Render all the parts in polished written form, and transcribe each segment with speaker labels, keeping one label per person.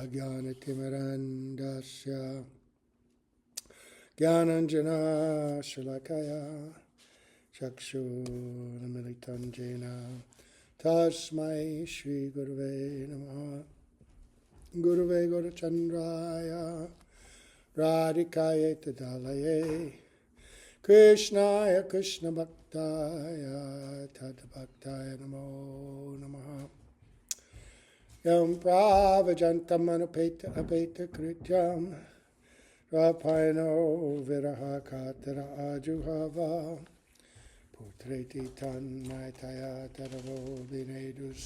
Speaker 1: Ajnanatimirandasya Jnananjana Shalakaya Chakshurmilitam Jena Tasmai Shri Gurave Namaha Gurave Gaurachandraya Radhikaya Tadalaye Krishnaya Krishna Bhaktaya Tadabhaktaya Namo Namaha Yam Pravajantam Anupeta Apeta Krityam Rapaino Viraha Katara Ajuhava Putreti Tanmaitaya Taravo Vinedus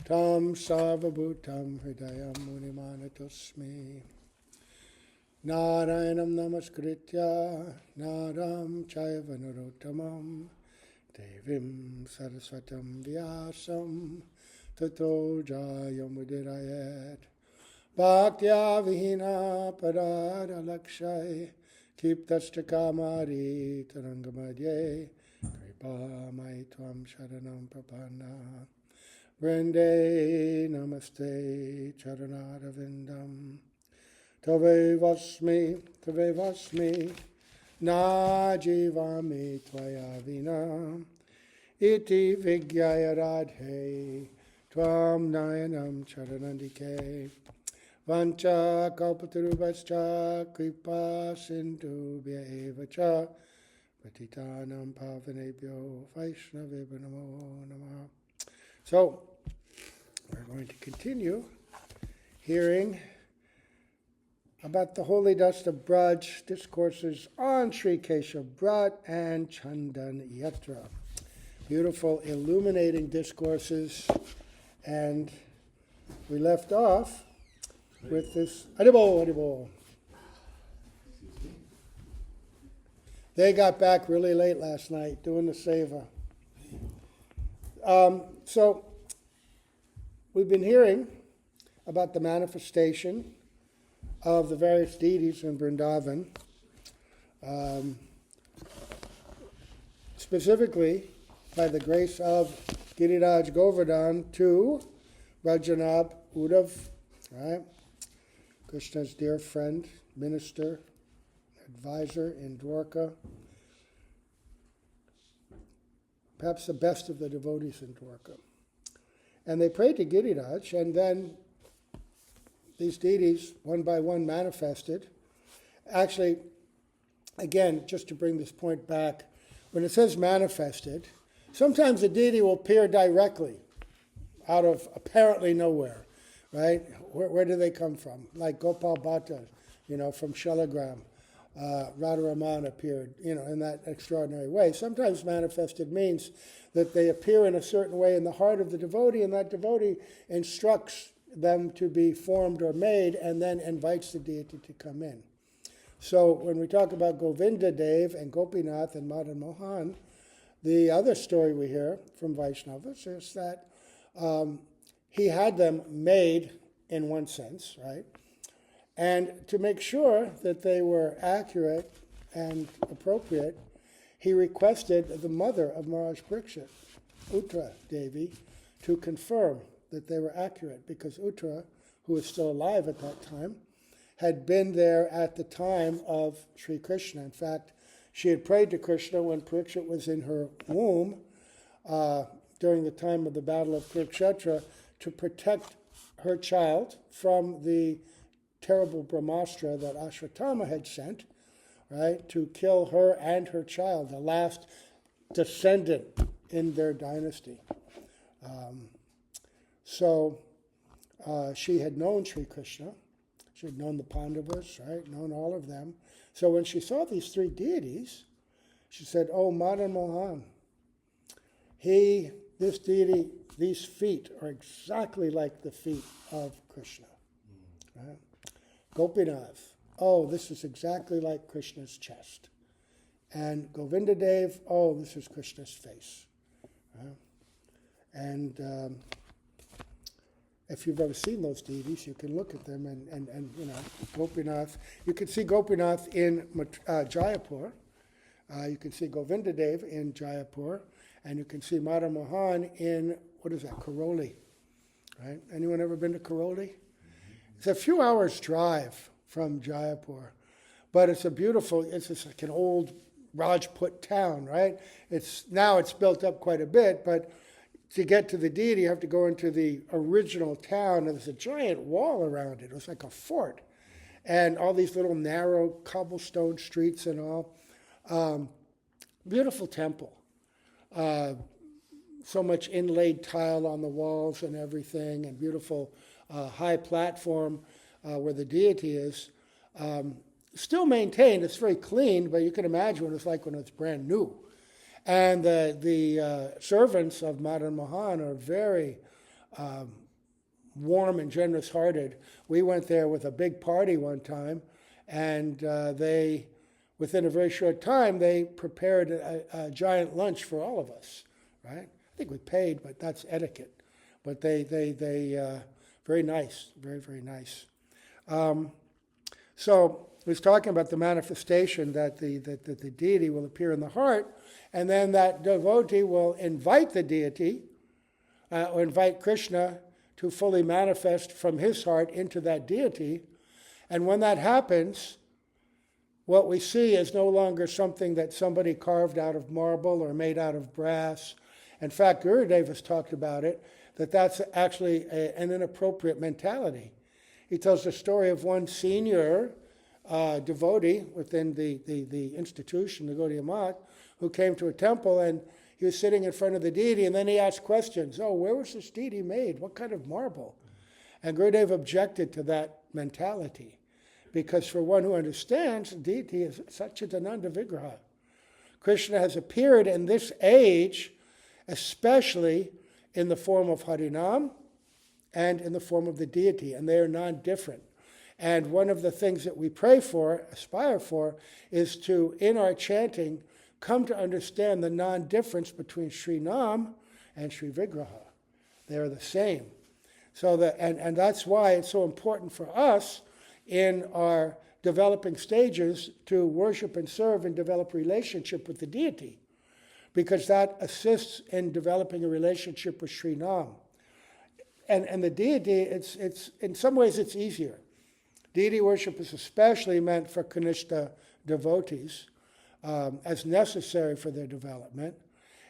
Speaker 1: Tam Sarvabhutam Hridayam Munimanatosmi Narayanam Namaskritya Naram Chaiva Narottamam Devim Saraswatam Vyasam Tato Jayamudirayat Bhaktya Vihina Parada Lakshay Kiptastakamari Tarangamadye Kripa Maitvam Sharanam Prapanna Vrinde Namaste Charanadavindam Tave Vasmi Na Jivami Tvaya Vina Iti Vigyaya Radhe Tvam Nayanam Charanandike Vancha Kalpatarubhascha Kripa Sindhubhya Evacha Patitanam Pavanebhyo Vaishnavebhyo Namo Namaha. So, we're going to continue hearing about the holy dust of Braj, discourses on Sri Kesava Vrata and Chandan Yatra. Beautiful, illuminating discourses, and we left off with this. Haribol. They got back really late last night doing the seva. So we've been hearing about the manifestation of the various deities in Vrindavan, specifically by the grace of Giriraj Govardhan to Rajanab Uddhav, right? Krishna's dear friend, minister, advisor in Dwarka, perhaps the best of the devotees in Dwarka. And they prayed to Giriraj, and then these deities, one by one, manifested. Actually, again, just to bring this point back, when it says manifested, sometimes a deity will appear directly out of apparently nowhere, right? Where do they come from? Like Gopal Bhatta, from Shalagram. Radharaman appeared, in that extraordinary way. Sometimes manifested means that they appear in a certain way in the heart of the devotee, and that devotee instructs them to be formed or made, and then invites the deity to come in. So when we talk about Govinda Dev and Gopinath and Madan Mohan, the other story we hear from Vaishnavas is that he had them made in one sense, right? And to make sure that they were accurate and appropriate, he requested the mother of Maharaj Parikshit, Uttara Devi, to confirm that they were accurate, because Uttara, who was still alive at that time, had been there at the time of Sri Krishna. In fact, she had prayed to Krishna when Parikshit was in her womb during the time of the Battle of Kurukshetra to protect her child from the terrible Brahmastra that Ashwatthama had sent, right, to kill her and her child, the last descendant in their dynasty. So she had known Sri Krishna. She had known the Pandavas, right, known all of them. So when she saw these three deities, she said, "Oh, Madan Mohan, this deity, these feet are exactly like the feet of Krishna. Right? Gopinath, oh, this is exactly like Krishna's chest. And Govinda Dev, oh, this is Krishna's face." Right? And if you've ever seen those deities, you can look at them and Gopinath. You can see Gopinath in Jaipur. You can see Govinda Dev in Jaipur. And you can see Madan Mohan in, Karoli. Right? Anyone ever been to Karoli? It's a few hours drive from Jaipur, but it's just like an old Rajput town, right? Now it's built up quite a bit, but to get to the deity, you have to go into the original town, and there's a giant wall around it. It was like a fort, and all these little narrow cobblestone streets and all. Beautiful temple. So much inlaid tile on the walls and everything, and beautiful high platform where the deity is. Still maintained. It's very clean, but you can imagine what it's like when it's brand new. And the servants of Madan Mohan are very warm and generous-hearted. We went there with a big party one time, and within a very short time, they prepared a giant lunch for all of us, right? I think we paid, but that's etiquette. But they very nice, very, very nice. So he was talking about the manifestation that the deity will appear in the heart, and then that devotee will invite the deity, or invite Krishna to fully manifest from his heart into that deity. And when that happens, what we see is no longer something that somebody carved out of marble or made out of brass. In fact, Gurudev has talked about it, that's actually an inappropriate mentality. He tells the story of one senior devotee within the institution, the Gaudiya Math, who came to a temple, and he was sitting in front of the deity, and then he asked questions. Oh, where was this deity made? What kind of marble? And Gurudev objected to that mentality, because for one who understands, the deity is Satchidananda Vigraha. Krishna has appeared in this age, especially in the form of Harinam and in the form of the deity, and they are non-different. And one of the things that we pray for, aspire for, is to, in our chanting, come to understand the non-difference between Sri Nam and Sri Vigraha. They are the same. So and that's why it's so important for us in our developing stages to worship and serve and develop relationship with the deity, because that assists in developing a relationship with Sri Nam. And the deity, it's in some ways it's easier. Deity worship is especially meant for Kanishta devotees, as necessary for their development.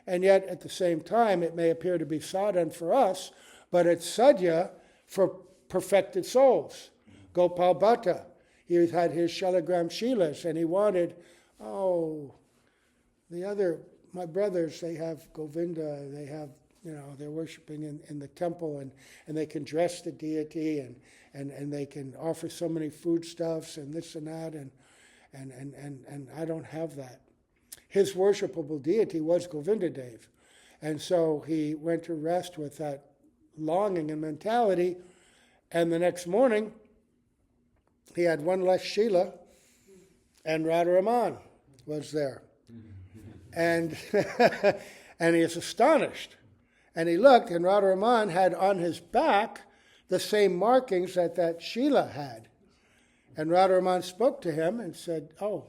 Speaker 1: And yet, at the same time, it may appear to be sadhan for us, but it's sadhya for perfected souls. Gopal Bhatta, he had his Shalagram Shilas, and he wanted, my brothers, they have Govinda, they have, they're worshiping in the temple, and they can dress the deity, and they can offer so many foodstuffs and this and that, and I don't have that. His worshipable deity was Govinda Dev. And so he went to rest with that longing and mentality, and the next morning, he had one less Sheila, and Radharaman was there. And and he is astonished. And he looked, and Radharaman had on his back the same markings that Sheila had. And Radharaman spoke to him and said, oh,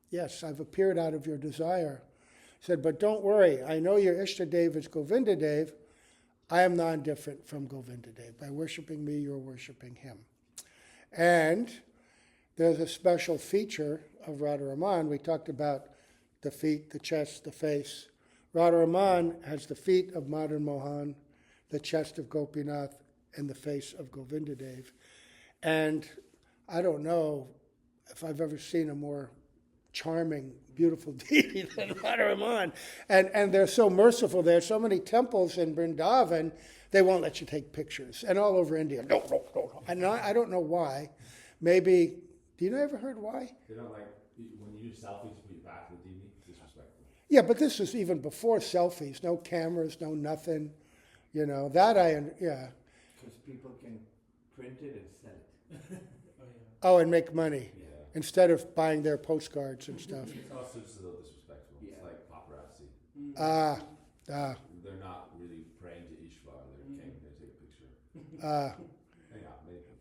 Speaker 1: yes, I've appeared out of your desire. He said, but don't worry, I know your Ishtadev is Govinda Dev. I am non-different from Govinda Dev. By worshiping me, you're worshiping him. And there's a special feature of Radharaman. We talked about the feet, the chest, the face. Radharaman has the feet of Madan Mohan, the chest of Gopinath, and the face of Govinda Dev. And I don't know if I've ever seen a more charming, beautiful deity than Radharaman. And they're so merciful. There are so many temples in Vrindavan, they won't let you take pictures. And all over India, no. And I don't know why. Maybe, do you know, ever heard why?
Speaker 2: They don't like, when you do selfies, put your back to the deity, disrespectful.
Speaker 1: Yeah, but this was even before selfies. No cameras, no nothing. Yeah.
Speaker 3: Because people can print it and sell it.
Speaker 1: Oh, and make money.
Speaker 2: Yeah.
Speaker 1: Instead of buying their postcards and stuff.
Speaker 2: It's also just a little disrespectful.
Speaker 3: Yeah.
Speaker 2: It's like paparazzi. They're not really praying to Ishvar. They came here to take a picture.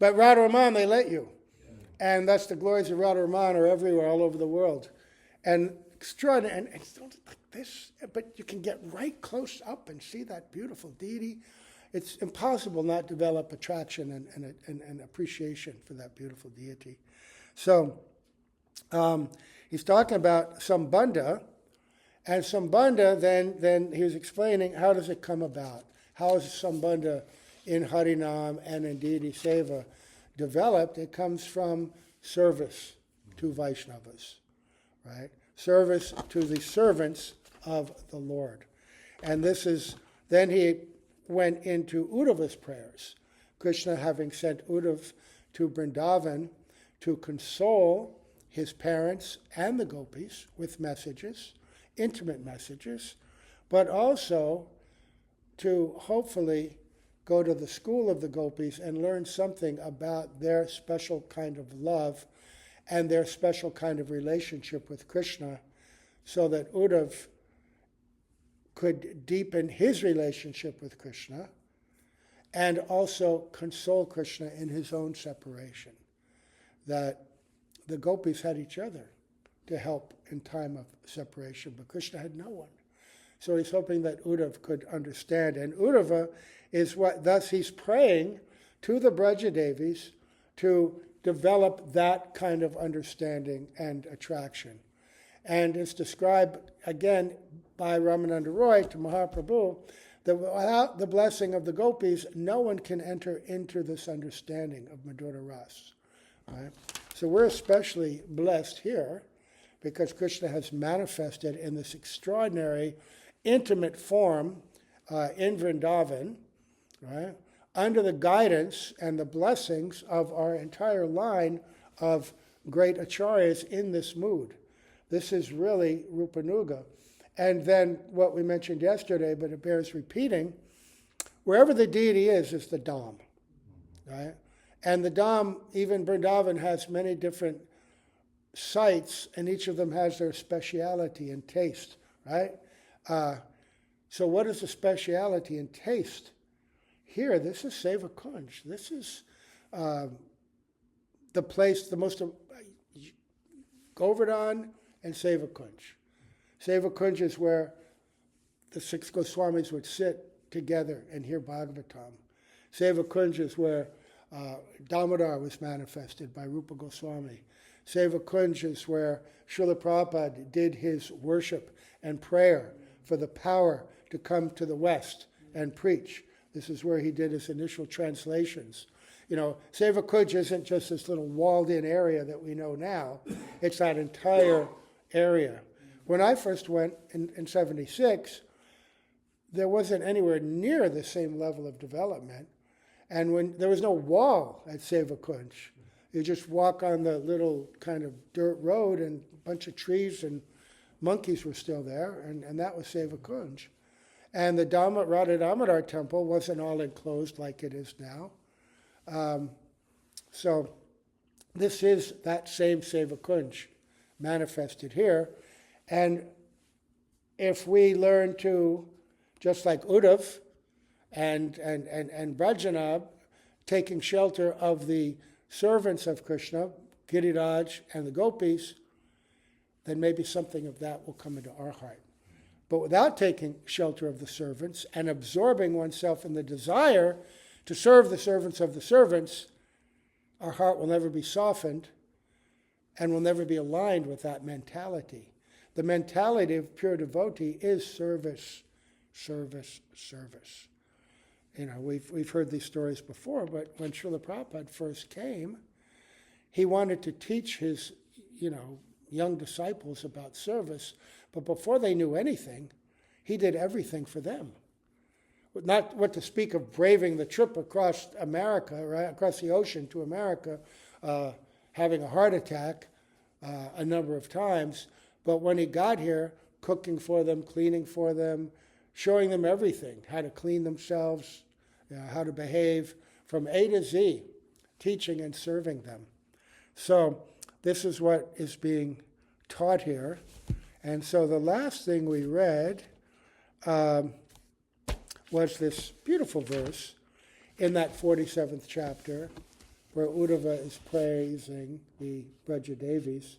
Speaker 1: But Radharaman, they let you. Yeah. And that's the glories of Radharaman are everywhere, all over the world. And extraordinary, and it's not like this, but you can get right close up and see that beautiful deity. it's impossible not to develop attraction and appreciation for that beautiful deity. So he's talking about Sambandha, and Sambandha, then he was explaining how does it come about? How is Sambandha in Harinam and in deity seva developed? It comes from service to Vaishnavas, right? Service to the servants of the Lord. And this is, then he went into Uddhava's prayers. Krishna having sent Uddhav to Vrindavan to console his parents and the gopis with messages, intimate messages, but also to hopefully go to the school of the gopis and learn something about their special kind of love and their special kind of relationship with Krishna, so that Uddhav could deepen his relationship with Krishna and also console Krishna in his own separation. That the gopis had each other to help in time of separation, but Krishna had no one. So he's hoping that Uddhav could understand. And Uddhava is what, thus he's praying to the Brajadevis to develop that kind of understanding and attraction. And it's described, again, by Ramananda Roy to Mahaprabhu, that without the blessing of the gopis, no one can enter into this understanding of Madhura Ras. Right? So we're especially blessed here because Krishna has manifested in this extraordinary, intimate form in Vrindavan, right? Under the guidance and the blessings of our entire line of great acharyas in this mood. This is really Rupanuga. And then what we mentioned yesterday, but it bears repeating, wherever the deity is the Dham, right? And the Dham, even Vrindavan, has many different sites, and each of them has their speciality and taste, right? So what is the speciality and taste? Here, this is Seva Kunj. This is the place, the most, Govardhan and Seva Kunj. Seva Kunj is where the 6 Goswamis would sit together and hear Bhagavatam. Seva Kunj is where Damodar was manifested by Rupa Goswami. Seva Kunj is where Srila Prabhupada did his worship and prayer for the power to come to the West and preach. This is where he did his initial translations. You know, Seva Kunj isn't just this little walled-in area that we know now. It's that entire area. When I first went in 76, there wasn't anywhere near the same level of development. And when there was no wall at Seva Kunj, you just walk on the little kind of dirt road and a bunch of trees and monkeys were still there, and that was Seva Kunj. And the Radha Damodar temple wasn't all enclosed like it is now. So this is that same Seva Kunj manifested here. And if we learn to, just like Uddhav and Brajanab, taking shelter of the servants of Krishna, Giriraj and the gopis, then maybe something of that will come into our heart. But without taking shelter of the servants and absorbing oneself in the desire to serve the servants of the servants, our heart will never be softened and will never be aligned with that mentality. The mentality of pure devotee is service, service, service. You know, we've heard these stories before, but when Srila Prabhupada first came, he wanted to teach his, young disciples about service, but before they knew anything, he did everything for them. Not what to speak of braving the trip across America, right, across the ocean to America, having a heart attack a number of times, but when he got here, cooking for them, cleaning for them, showing them everything, how to clean themselves, how to behave, from A to Z, teaching and serving them. So this is what is being taught here. And so the last thing we read was this beautiful verse in that 47th chapter where Uddhava is praising the Brajadevis.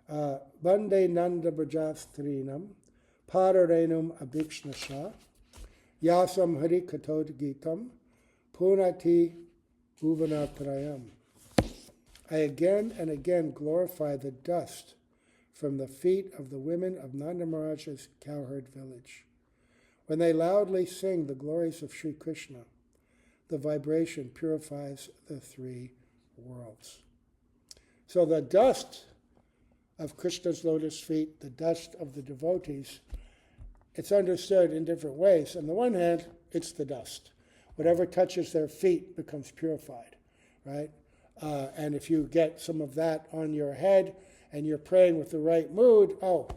Speaker 1: Bande Nanda Brajastrinam Pararenum Abhikshnasha Yasam Hari Katod Gitam Punati Bhuvanatrayam. I again and again glorify the dust from the feet of the women of Nanda Maharaj's cowherd village. When they loudly sing the glories of Sri Krishna, the vibration purifies the three worlds. So the dust of Krishna's lotus feet, the dust of the devotees, it's understood in different ways. On the one hand, it's the dust. Whatever touches their feet becomes purified, right? And if you get some of that on your head and you're praying with the right mood, oh,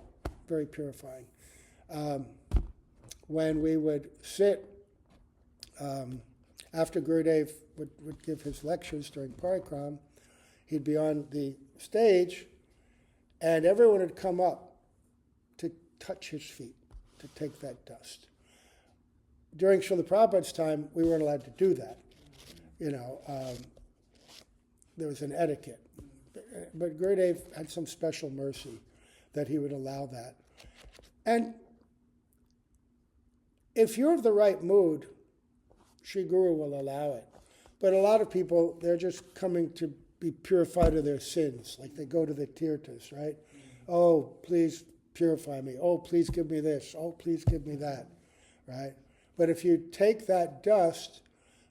Speaker 1: very purifying. When we would sit, after Gurudev would give his lectures during Parikram, he'd be on the stage, and everyone would come up to touch his feet, to take that dust. During Srila Prabhupada's time, we weren't allowed to do that. There was an etiquette. But Gurudev had some special mercy that he would allow that. And if you're of the right mood, Sri Guru will allow it. But a lot of people, they're just coming to be purified of their sins. Like they go to the tirthas, right? Oh, please purify me. Oh, please give me this. Oh, please give me that, right? But if you take that dust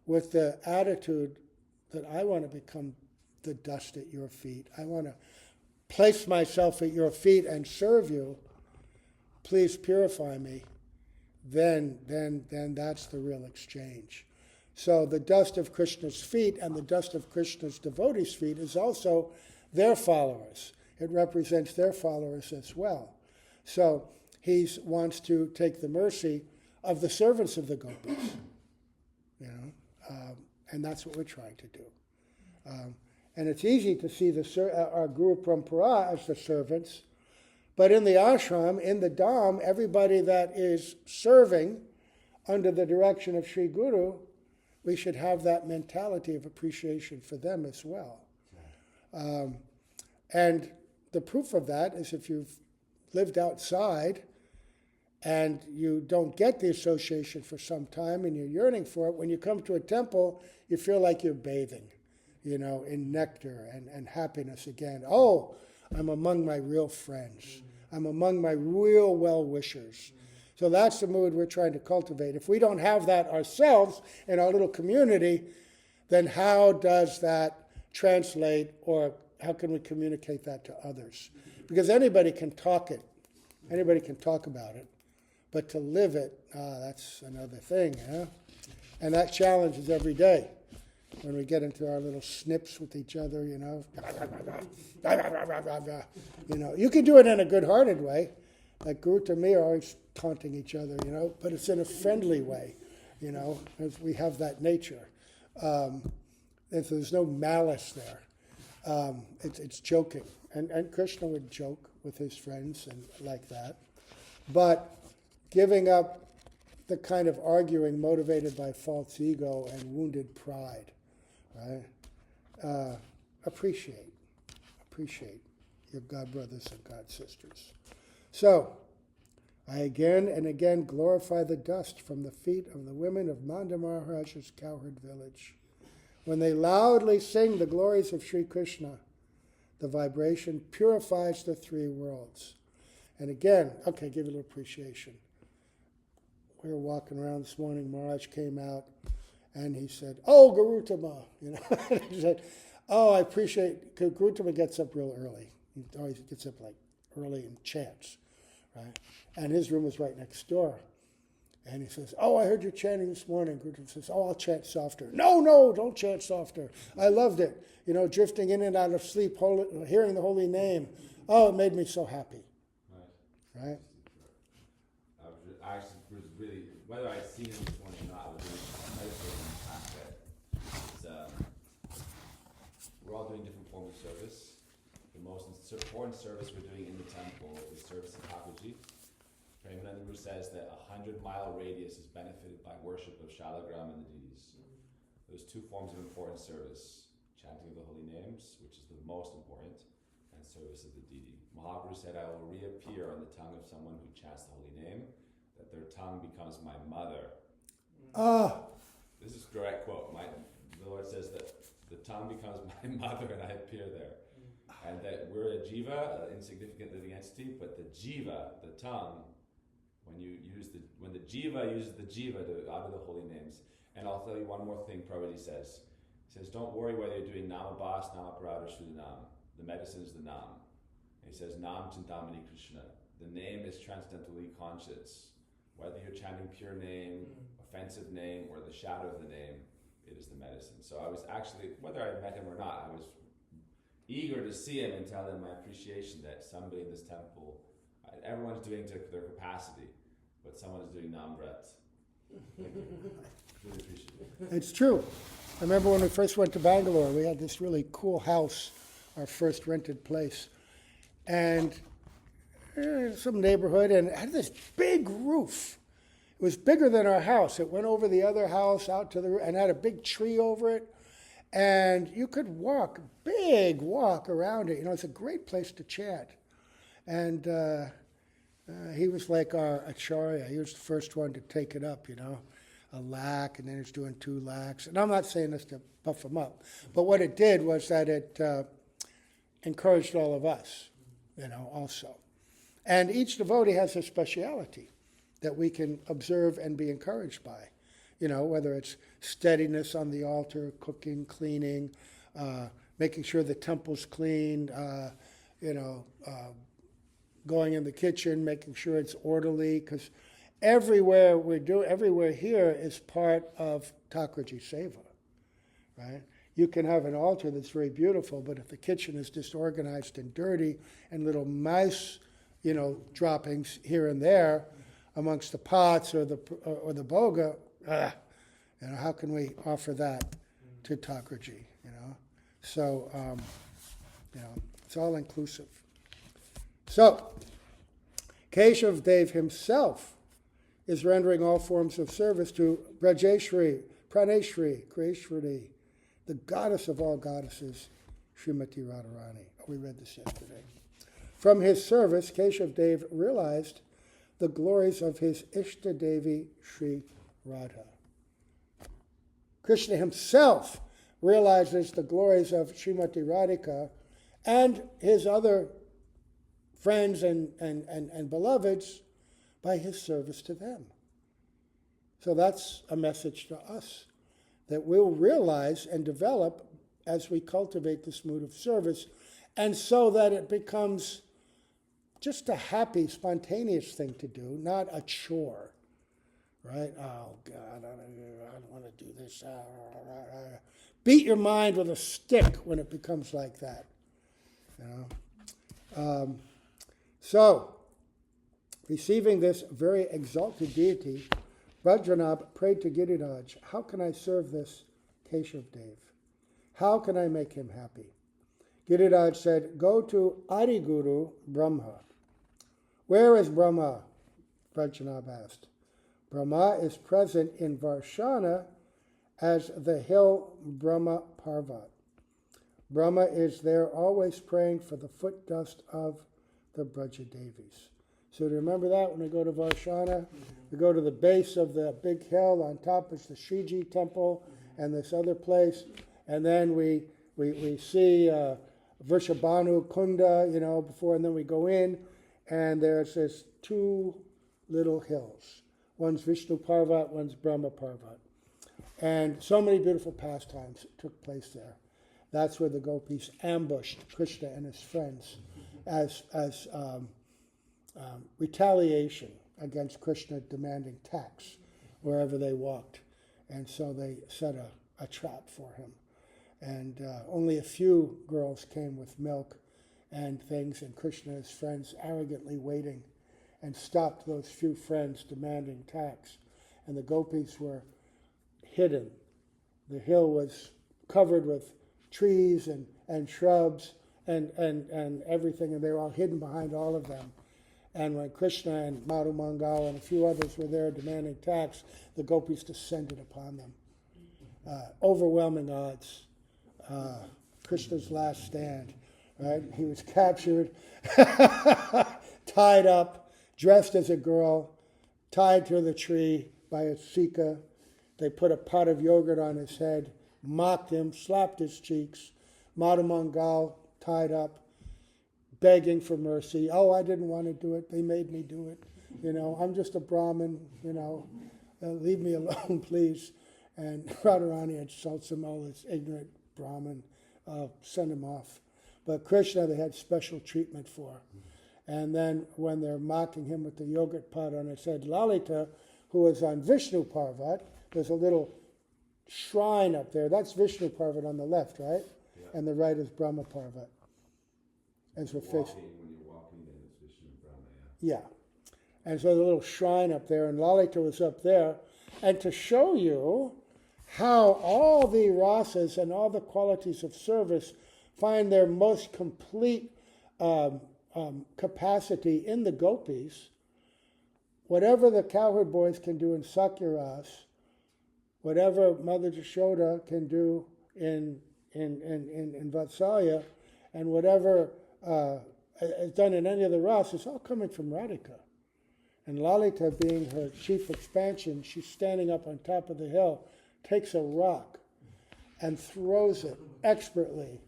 Speaker 1: with the attitude that I want to become the dust at your feet, I want to place myself at your feet and serve you, please purify me, then that's the real exchange. So the dust of Krishna's feet and the dust of Krishna's devotees' feet is also their followers. It represents their followers as well. So he wants to take the mercy of the servants of the gopis, and that's what we're trying to do. And it's easy to see our Guru Parampara as the servants, but in the ashram, in the dham, everybody that is serving under the direction of Sri Guru, we should have that mentality of appreciation for them as well. And the proof of that is if you've lived outside and you don't get the association for some time and you're yearning for it, when you come to a temple, you feel like you're bathing, in nectar and happiness again. Oh, I'm among my real friends. I'm among my real well-wishers. So that's the mood we're trying to cultivate. If we don't have that ourselves in our little community, then how does that translate, or how can we communicate that to others? Because anybody can talk it. Anybody can talk about it. But to live it, that's another thing. And that challenge is every day. When we get into our little snips with each other, you can do it in a good-hearted way. Like Guru and me are always taunting each other, but it's in a friendly way, as we have that nature. And so there's no malice there. It's joking. And Krishna would joke with his friends and like that. But giving up the kind of arguing motivated by false ego and wounded pride, right? Appreciate your God brothers and God sisters. So, I again and again glorify the dust from the feet of the women of Nanda Maharaj's cowherd village. When they loudly sing the glories of Sri Krishna, the vibration purifies the three worlds. And again, okay, give it a little appreciation. We were walking around this morning, Maharaj came out, and he said, "Oh, Garutama," He said, "Oh, I appreciate." Because Garutama gets up real early. He always gets up like early and chants, right? And his room was right next door. And he says, "Oh, I heard you chanting this morning." Garutama says, "Oh, I'll chant softer." No, don't chant softer. I loved it. Drifting in and out of sleep, hearing the holy name. Oh, it made me so happy. Right?
Speaker 2: I was really, whether I'd seen him this morning or not, I was really excited for the fact that we're all doing different forms of service. The most important service we're doing in the temple is service in Thakurji. Premananda Guru says that a 100-mile radius is benefited by worship of Shalagram and the deities. There's two forms of important service: chanting of the holy names, which is the most important, and service of the deity. Mahaprabhu said, "I will reappear on the tongue of someone who chants the holy name, that their tongue becomes my mother, This is a direct quote. The Lord says that the tongue becomes my mother and I appear there. And that we're a jiva, an insignificant living entity, but the jiva, the tongue, when the jiva uses the jiva to utter the holy names. And I'll tell you one more thing Prabhuji says. He says, don't worry whether you're doing namabhas, namaparad, or shuddhanam. The medicine is the nam. And he says, nam chintamani Krishna. The name is transcendently conscious. Whether you're chanting pure name, offensive name, or the shadow of the name, it is the medicine. So I was actually, whether I met him or not, I was eager to see him and tell him my appreciation that somebody in this temple, everyone's doing to their capacity, but someone is doing Namvrat. Really appreciate it.
Speaker 1: It's true. I remember when we first went to Bangalore, we had this really cool house, our first rented place, and some neighborhood, and it had this big roof. It was bigger than our house. It went over the other house out to the roof and had a big tree over it. And you could walk, big walk around it. It's a great place to chant. And he was like our acharya. He was the first one to take it up, a lakh, and then he's doing 2 lakhs. And I'm not saying this to puff him up, but what it did was that it encouraged all of us, also. And each devotee has a speciality that we can observe and be encouraged by. Whether it's steadiness on the altar, cooking, cleaning, making sure the temple's clean, going in the kitchen, making sure it's orderly, because everywhere here is part of Thakurji Seva, right? You can have an altar that's very beautiful, but if the kitchen is disorganized and dirty and little mice, droppings here and there amongst the pots or the boga, how can we offer that to Thakurji? So it's all inclusive. So Kesava Dev himself is rendering all forms of service to Brajeshwari, Praneshwari, Kreshwari, the goddess of all goddesses, Srimati Radharani. We read this yesterday. From his service, Kesava Dev realized the glories of his Ishta Devi, Sri Radha. Krishna himself realizes the glories of Srimati Radhika and his other friends and beloveds by his service to them. So that's a message to us that we'll realize and develop as we cultivate this mood of service, and so that it becomes just a happy, spontaneous thing to do, not a chore, right? Oh, God, I don't want to do this. Beat your mind with a stick when it becomes like that. So, receiving this very exalted deity, Bhajanab prayed to Giriraj, how can I serve this Kesava Dev? How can I make him happy? Giriraj said, go to Adiguru Brahma. Where is Brahma? Bhajanab asked. Brahma is present in Varshana as the hill Brahma Parvat. Brahma is there always praying for the foot dust of the Brajadevis. So to remember that when we go to Varshana, we go to the base of the big hill, on top is the Shriji temple and this other place, and then we see Vrishabhanu Kunda, before, and then we go in, and there's this 2 little hills. One's Vishnu Parvat, one's Brahma Parvat. And so many beautiful pastimes took place there. That's where the gopis ambushed Krishna and his friends as retaliation against Krishna demanding tax wherever they walked. And so they set a trap for him. And only a few girls came with milk and things, and Krishna and his friends arrogantly waiting and stopped those few friends demanding tax. And the gopis were hidden. The hill was covered with trees and shrubs and everything, and they were all hidden behind all of them. And when Krishna and Madhu Mangal and a few others were there demanding tax, the gopis descended upon them. Overwhelming odds. Krishna's last stand, right? He was captured, tied up, dressed as a girl, tied to the tree by a sika, They put a pot of yogurt on his head, mocked him, slapped his cheeks. Madhumangal tied up, begging for mercy. Oh, I didn't want to do it. They made me do it. I'm just a Brahmin, leave me alone, please. And Radharani insults him, oh, this ignorant Brahmin, send him off. But Krishna, they had special treatment for. And then when they're mocking him with the yogurt pot on his head, Lalita, who was on Vishnu Parvat, there's a little shrine up there. That's Vishnu Parvat on the left, right?
Speaker 2: Yeah.
Speaker 1: And the right is Brahma Parvat. As we're facing.
Speaker 2: When you're walking, then it's Vishnu and Brahma, yeah.
Speaker 1: Yeah. And so there's a little shrine up there, and Lalita was up there. And to show you how all the rasas and all the qualities of service find their most complete capacity in the gopis, whatever the cowherd boys can do in Sakyaras, whatever Mother Jashoda can do in Vatsalya, and whatever is done in any of the ras, is all coming from Radhika. And Lalita, being her chief expansion, she's standing up on top of the hill, takes a rock and throws it expertly.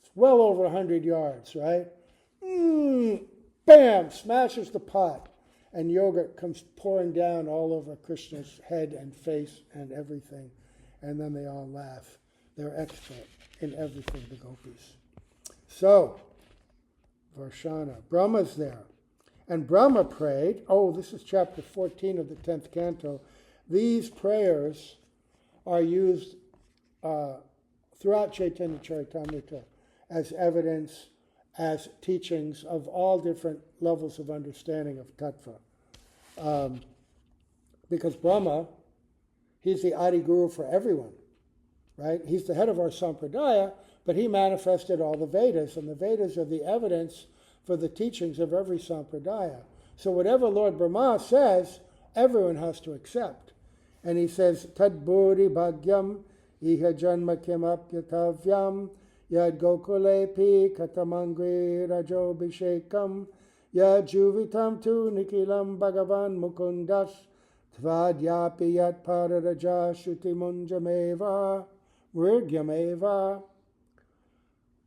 Speaker 1: It's well over 100 yards, right? Bam! Smashes the pot. And yogurt comes pouring down all over Krishna's head and face and everything. And then they all laugh. They're expert in everything, the gopis. So, Varshana, Brahma's there. And Brahma prayed, this is chapter 14 of the 10th canto. These prayers are used throughout Chaitanya Charitamrita as evidence, as teachings of all different levels of understanding of tattva. Because Brahma, he's the Adi Guru for everyone, right? He's the head of our Sampradaya, but he manifested all the Vedas, and the Vedas are the evidence for the teachings of every Sampradaya. So whatever Lord Brahma says, everyone has to accept. And he says, Tad Buddhi Bhagyam Iha Janma Kimapyatavyam Yad Gokulepi Katamangri Rajo Bhishekam Yad Juvitam Tu Nikilam Bhagavan Mukundas Tvadyapi Yat Pararaja Shuti Munjameva Mrigyameva.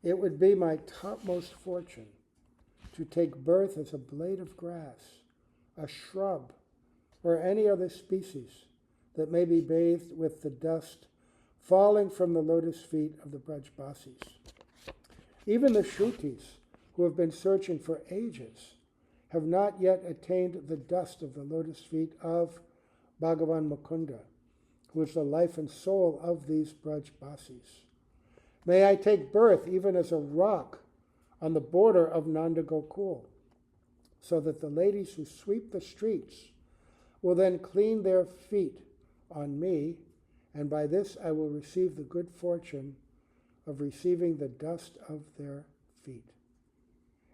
Speaker 1: It would be my topmost fortune to take birth as a blade of grass, a shrub, or any other species that may be bathed with the dust falling from the lotus feet of the Brajbasis. Even the Shrutis, who have been searching for ages, have not yet attained the dust of the lotus feet of Bhagavan Mukunda, who is the life and soul of these Brajbasis. May I take birth even as a rock on the border of Nanda Gokul, so that the ladies who sweep the streets will then clean their feet on me, and by this I will receive the good fortune of receiving the dust of their feet.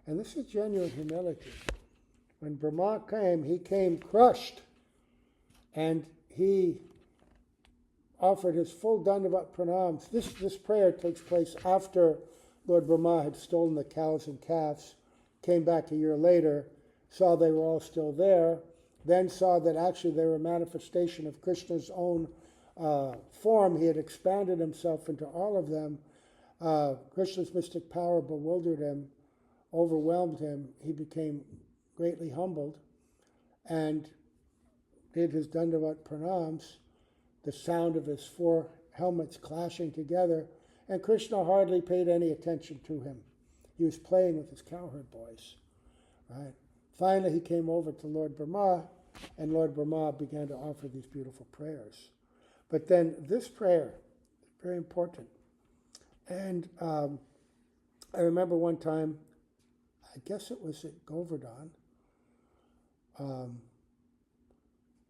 Speaker 1: And this is genuine humility. When Brahma came, he came crushed, and he offered his full Dandavat pranams. This prayer takes place after Lord Brahma had stolen the cows and calves, came back a year later, saw they were all still there, then saw that actually they were a manifestation of Krishna's own form. He had expanded himself into all of them. Krishna's mystic power bewildered him, overwhelmed him. He became greatly humbled and did his Dandavat pranams, the sound of his four helmets clashing together, and Krishna hardly paid any attention to him. He was playing with his cowherd boys, right? Finally, he came over to Lord Brahma, and Lord Brahma began to offer these beautiful prayers. But then this prayer, very important. And I remember one time, I guess it was at Govardhan.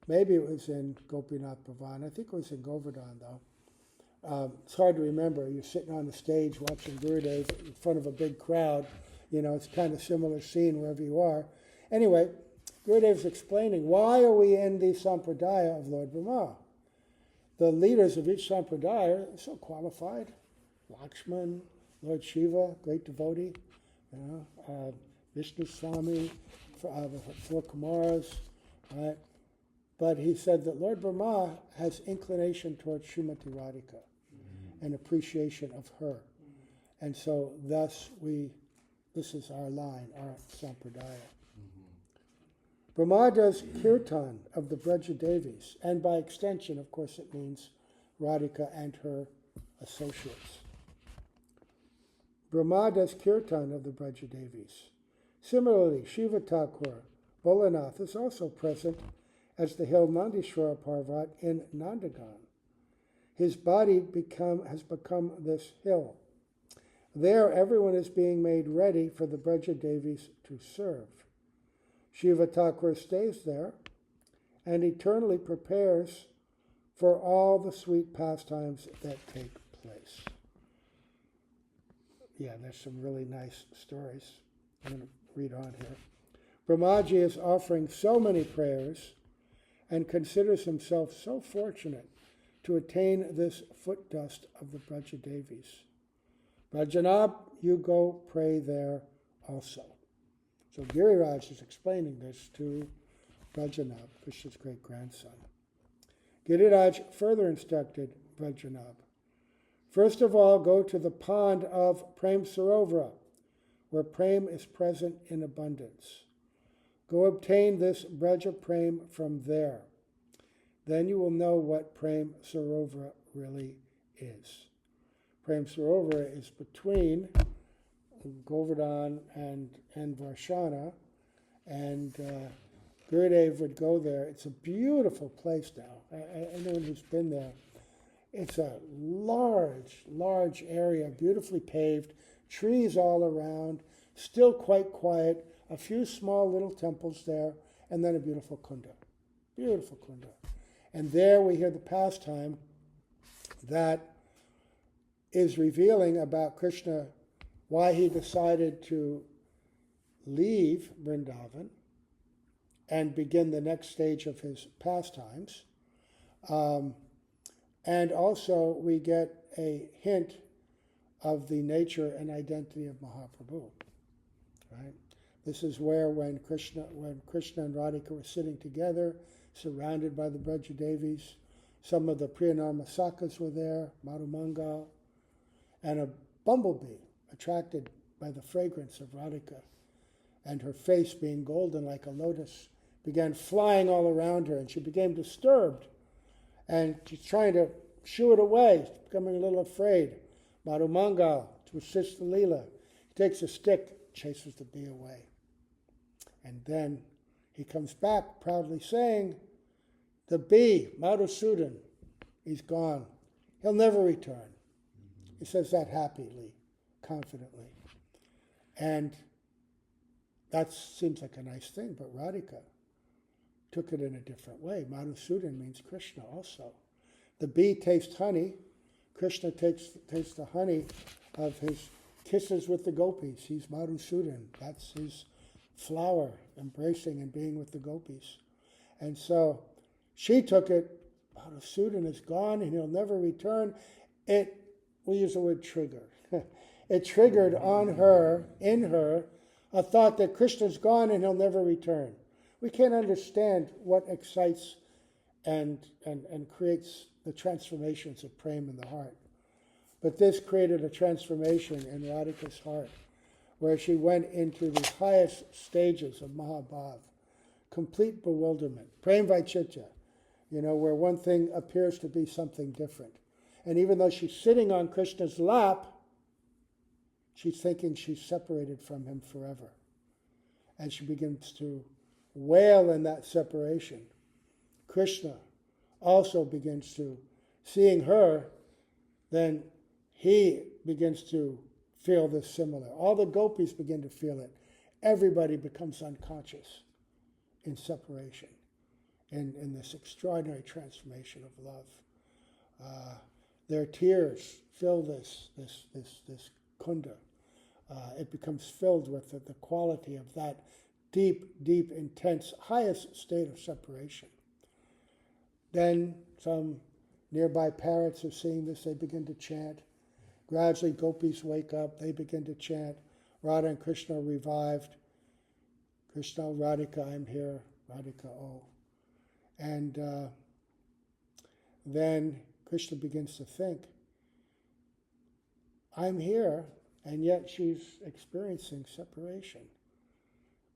Speaker 1: Maybe it was in Gopinath Bhavan. I think it was in Govardhan, though. It's hard to remember. You're sitting on the stage watching Gurudev in front of a big crowd. It's kind of similar scene wherever you are. Anyway, Gurudev's explaining, why are we in the Sampradaya of Lord Brahma? The leaders of each Sampradaya are so qualified. Lakshman, Lord Shiva, great devotee, Vishnu Swami, the four Kumaras, right? but he said that Lord Brahma has inclination towards Srimati Radhika and appreciation of her. And so thus this is our line, our sampradaya. Brahma does kirtan of the Braja Devis, and by extension, of course, it means Radhika and her associates. Brahma does kirtan of the Braja Devis. Similarly, Shiva Thakur, Bholanath, is also present as the hill Nandishwara Parvat in Nandagan. His body has become this hill. There, everyone is being made ready for the Braja Devis to serve. Shiva Thakur stays there and eternally prepares for all the sweet pastimes that take place. Yeah, there's some really nice stories. I'm going to read on here. Brahmaji is offering so many prayers and considers himself so fortunate to attain this foot dust of the Braja Devis. Brajanab, you go pray there also. So Giriraj is explaining this to Brajanab, Krishna's great-grandson. Giriraj further instructed Brajanab, first of all, go to the pond of Prem Sarovara, where Prem is present in abundance. Go obtain this Braja Prem from there. Then you will know what Prem Sarovara really is. Prem Sarovara is between Govardhan and Varshana, and Gurudev would go there. It's a beautiful place now. Anyone who's been there, it's a large area, beautifully paved, trees all around, still quite quiet, a few small little temples there, and then a beautiful kunda. Beautiful kunda. And there we hear the pastime that is revealing about Krishna, why he decided to leave Vrindavan and begin the next stage of his pastimes. And also we get a hint of the nature and identity of Mahaprabhu. Right? This is where when Krishna and Radhika were sitting together, surrounded by the Braja Devis, some of the Priyanarmasakas were there, Madhumangal, and a bumblebee, attracted by the fragrance of Radhika, and her face being golden like a lotus, began flying all around her, and she became disturbed, and she's trying to shoo it away, she's becoming a little afraid. Madhumangal, to assist the Leela, he takes a stick, chases the bee away. And then he comes back proudly saying, the bee, Madhusudan, he's gone. He'll never return. He says that happily, confidently. And that seems like a nice thing, but Radhika took it in a different way. Madhusudan means Krishna also. The bee tastes honey. Krishna tastes the honey of his kisses with the gopis. He's Madhusudan. That's his flower, embracing and being with the gopis. And so she took it, Madhusudan is gone and he'll never return. We use the word trigger. It triggered on her, in her, a thought that Krishna's gone and he'll never return. We can't understand what excites and creates the transformations of prema in the heart. But this created a transformation in Radhika's heart, where she went into the highest stages of Mahabhav, complete bewilderment, prem vaichitya, where one thing appears to be something different. And even though she's sitting on Krishna's lap, she's thinking she's separated from him forever. And she begins to wail in that separation. Krishna also begins to, seeing her, then he begins to feel this similar. All the gopis begin to feel it. Everybody becomes unconscious in separation, in this extraordinary transformation of love. Their tears fill this kunda. It becomes filled with the quality of that deep, intense, highest state of separation. Then some nearby parrots are seeing this, they begin to chant. Gradually gopis wake up, they begin to chant. Radha and Krishna are revived. Krishna, Radhika, I'm here. Radhika, oh. And then Krishna begins to think, I'm here, and yet she's experiencing separation.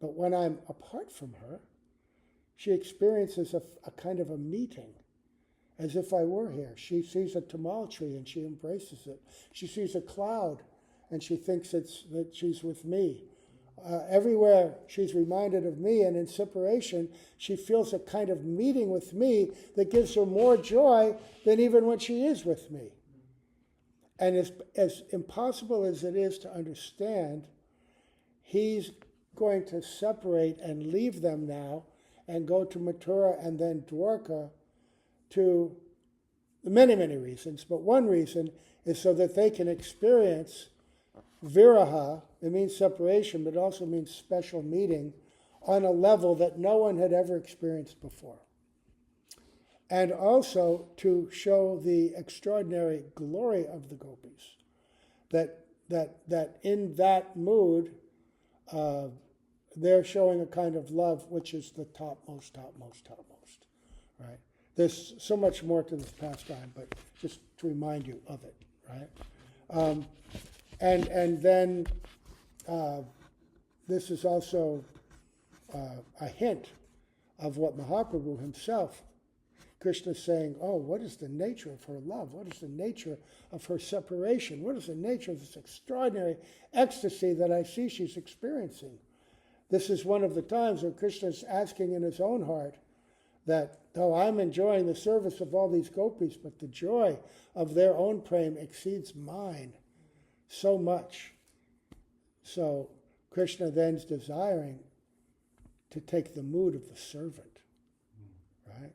Speaker 1: But when I'm apart from her, she experiences a kind of a meeting, as if I were here. She sees a tamal tree and she embraces it. She sees a cloud and she thinks that she's with me. Everywhere she's reminded of me, and in separation, she feels a kind of meeting with me that gives her more joy than even when she is with me. And as impossible as it is to understand, he's going to separate and leave them now and go to Mathura and then Dwarka to many, many reasons. But one reason is so that they can experience viraha. It means separation, but it also means special meeting on a level that no one had ever experienced before. And also to show the extraordinary glory of the gopis, that in that mood, they're showing a kind of love which is the topmost, right? There's so much more to this pastime, but just to remind you of it, right? And then this is also a hint of what Mahaprabhu himself, Krishna is saying, oh, what is the nature of her love? What is the nature of her separation? What is the nature of this extraordinary ecstasy that I see she's experiencing? This is one of the times where Krishna is asking in his own heart that, though I'm enjoying the service of all these gopis, but the joy of their own prem exceeds mine so much. So Krishna then is desiring to take the mood of the servant, right?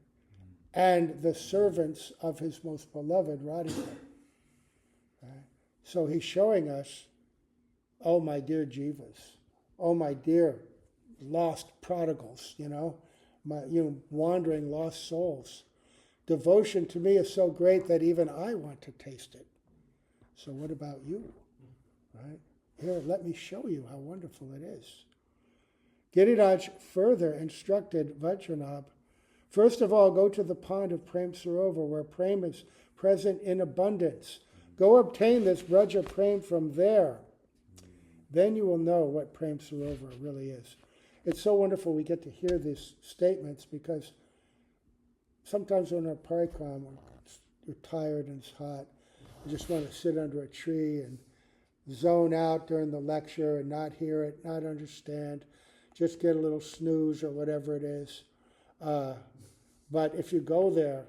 Speaker 1: And the servants of his most beloved Radhika. Right? So he's showing us, oh my dear jivas, oh my dear lost prodigals, my wandering lost souls. Devotion to me is so great that even I want to taste it. So what about you? Right? Here, let me show you how wonderful it is. Giriraj further instructed Vajranabh, first of all, go to the pond of Prem Sarovar, where Prem is present in abundance. Go obtain this Braja Prem from there. Then you will know what Prem Sarovar really is. It's so wonderful we get to hear these statements, because sometimes when we're parikram, you're tired and it's hot. You just want to sit under a tree and zone out during the lecture and not hear it, not understand, just get a little snooze or whatever it is. But if you go there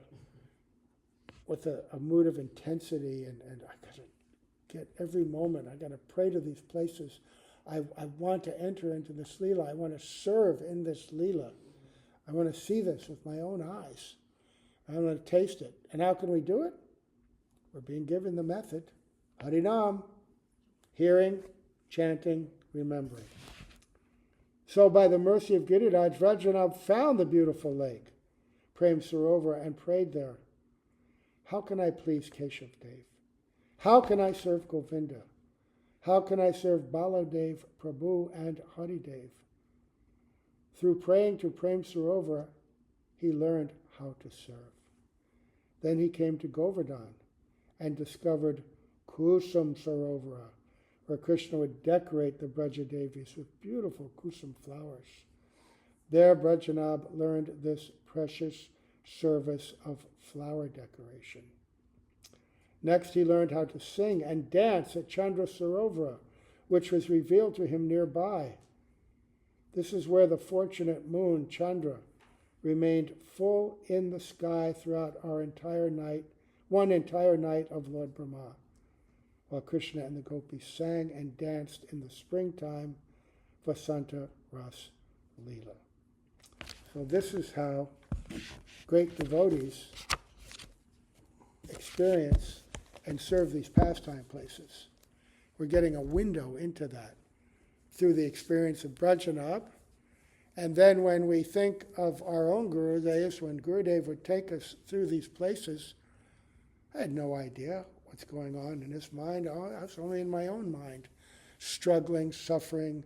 Speaker 1: with a mood of intensity and I got to get every moment, I got to pray to these places. I want to enter into this Leela. I want to serve in this Leela. I want to see this with my own eyes. I want to taste it. And how can we do it? We're being given the method. Harinam. Hearing, chanting, remembering. So by the mercy of Giriraj, Vajranabh found the beautiful lake, Prem Sarovar, and prayed there. How can I please Keshav Dev? How can I serve Govinda? How can I serve Baladev, Prabhu, and Haridev? Through praying to Prem Sarovar, he learned how to serve. Then he came to Govardhan and discovered Kusum Sarovara, where Krishna would decorate the Braja Devis with beautiful kusum flowers. There Vajranabh learned this precious service of flower decoration. Next he learned how to sing and dance at Chandra Sarovara, which was revealed to him nearby. This is where the fortunate moon, Chandra, remained full in the sky throughout one entire night of Lord Brahma, while Krishna and the gopis sang and danced in the springtime Vasanta Ras Leela. So this is how great devotees experience and serve these pastime places. We're getting a window into that through the experience of Vajranabh. And then when we think of our own Guru Days, when Gurudev would take us through these places, I had no idea what's going on in his mind. Oh, I was only in my own mind, struggling, suffering,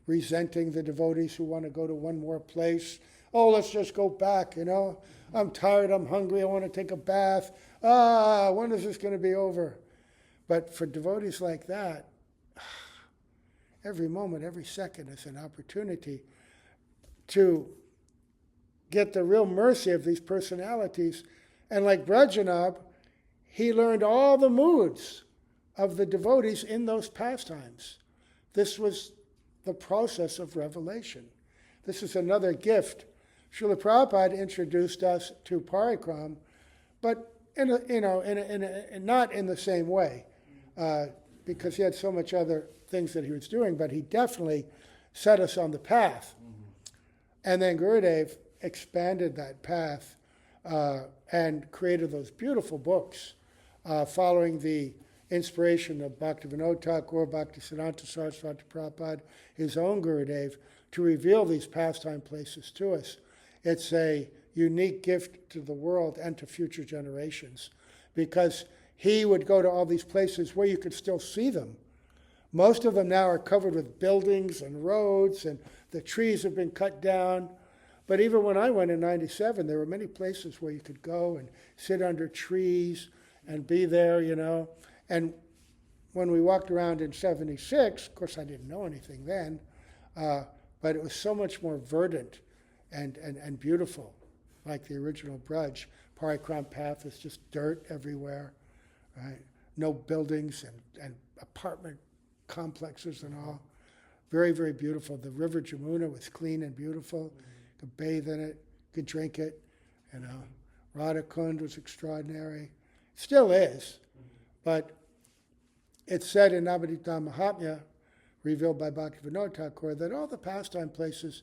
Speaker 1: resenting the devotees who want to go to one more place. oh, let's just go back, I'm tired, I'm hungry, I want to take a bath. When is this going to be over? But for devotees like that, every moment, every second is an opportunity to get the real mercy of these personalities. And like Brajanab, he learned all the moods of the devotees in those pastimes. This was the process of revelation. This is another gift. Srila Prabhupada introduced us to parikram, but not in the same way, because he had so much other things that he was doing, but he definitely set us on the path. And then Gurudev expanded that path and created those beautiful books following the inspiration of Bhaktivinoda Thakur, Bhaktisiddhanta Saraswati Prabhupada, his own Gurudev, to reveal these pastime places to us. It's a unique gift to the world and to future generations, because he would go to all these places where you could still see them. Most of them now are covered with buildings and roads, and the trees have been cut down. But even when I went in 97, there were many places where you could go and sit under trees and be there, And when we walked around in 76, of course I didn't know anything then, but it was so much more verdant and beautiful, like the original Braj. Parikram path is just dirt everywhere, right? No buildings and apartment complexes and all. Very, very beautiful. The river Jamuna was clean and beautiful. You could bathe in it, you could drink it, Radha Kund was extraordinary. Still is, but it's said in Navadita Mahatmya, revealed by Bhaktivinoda Thakur, that all the pastime places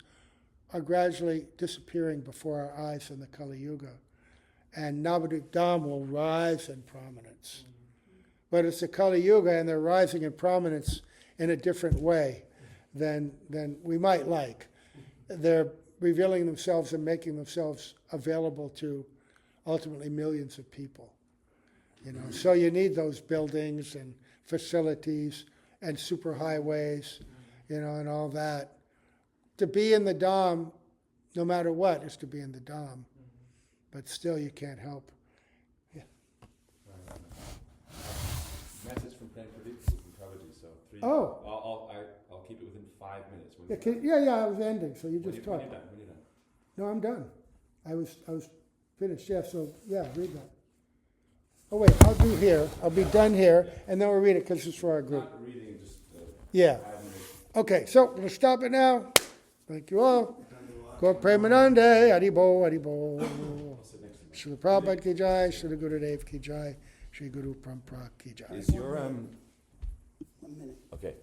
Speaker 1: are gradually disappearing before our eyes in the Kali Yuga. And Navadvip Dham will rise in prominence. But it's the Kali Yuga, and they're rising in prominence in a different way than we might like. They're revealing themselves and making themselves available to ultimately millions of people. So you need those buildings and facilities and superhighways, and all that. To be in the Dham, no matter what, is to be in the Dham. But still, you can't help. Yeah.
Speaker 2: Message from Prem Pradeep from Prabhuji. So
Speaker 1: Oh.
Speaker 2: I'll keep it within 5 minutes.
Speaker 1: I was ending, so you just talk.
Speaker 2: When you're done.
Speaker 1: No, I'm done. I was finished. Yeah, so read that. Oh wait, I'll do here. I'll be done here, and then we'll read it because it's for our group.
Speaker 2: Not reading, just
Speaker 1: Yeah. Okay, so we're going to stop it now. Thank you all. Gaur Premanande, Haribo, Haribo. Srila Prabhupada ki jai, Srila Gurudev ki jai, Sri Guru Parampara ki jai.
Speaker 2: Is your
Speaker 4: 1 minute.
Speaker 2: okay?